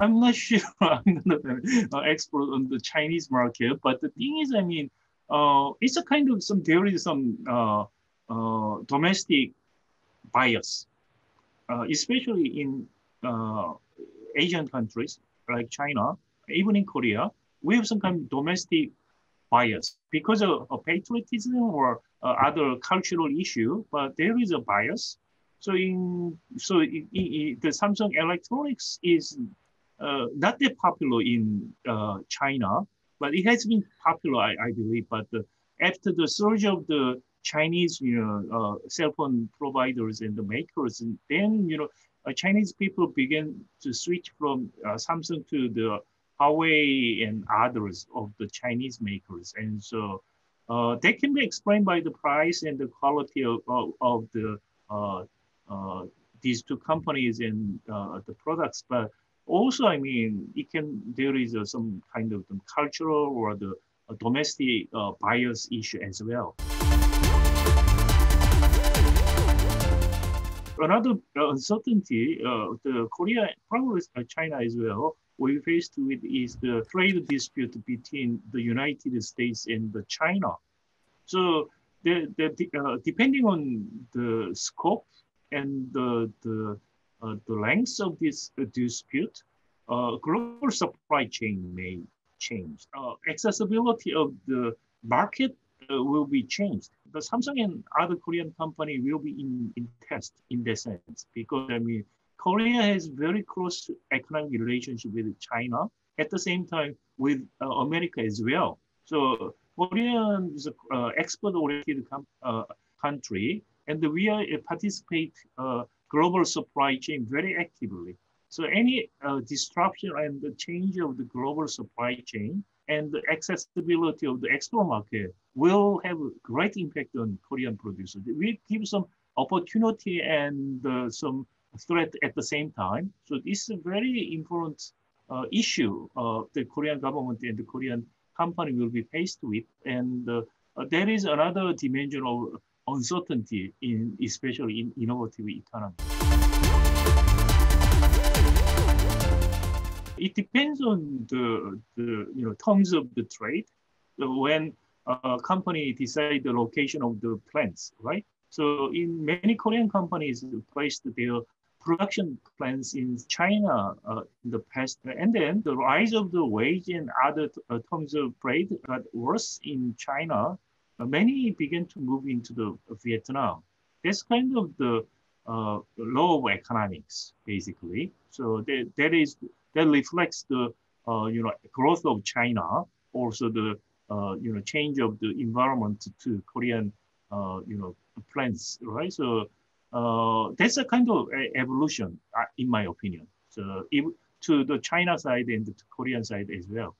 I'm not sure I'm not an expert on the Chinese market, but the thing is, I mean, it's a kind of there is some domestic bias, especially in Asian countries like China, even in Korea. We have some kind of domestic bias because of patriotism or other cultural issue, but there is a bias. So the Samsung Electronics is not that popular in China, but it has been popular, I believe. But after the surge of the Chinese, cell phone providers and the makers, and then Chinese people began to switch from Samsung to the Huawei and others of the Chinese makers, and so that can be explained by the price and the quality of the these two companies and the products, but also, I mean, there is some kind of cultural or the domestic bias issue as well. Another uncertainty, the Korea, probably China as well, we faced with is the trade dispute between the United States and the China. So depending on the scope and the length of this dispute, global supply chain may change. Accessibility of the market will be changed. The Samsung and other Korean company will be in test in that sense, because I mean, Korea has very close economic relationship with China, at the same time with America as well. So Korea is an export-oriented country, and we participate global supply chain very actively. So any disruption and the change of the global supply chain and the accessibility of the export market will have a great impact on Korean producers. We give some opportunity and some threat at the same time. So this is a very important issue the Korean government and the Korean company will be faced with. And there is another dimension of uncertainty especially in innovative economy. It depends on the terms of the trade. So when a company decide the location of the plants, right? So in many Korean companies placed their production plants in China in the past, and then the rise of the wage and other terms of trade got worse in China. Many began to move into the Vietnam. That's kind of the law of economics, basically. So that reflects the growth of China, also the change of the environment to Korean plants, right? So that's a kind of evolution, in my opinion. So to the China side and the Korean side as well.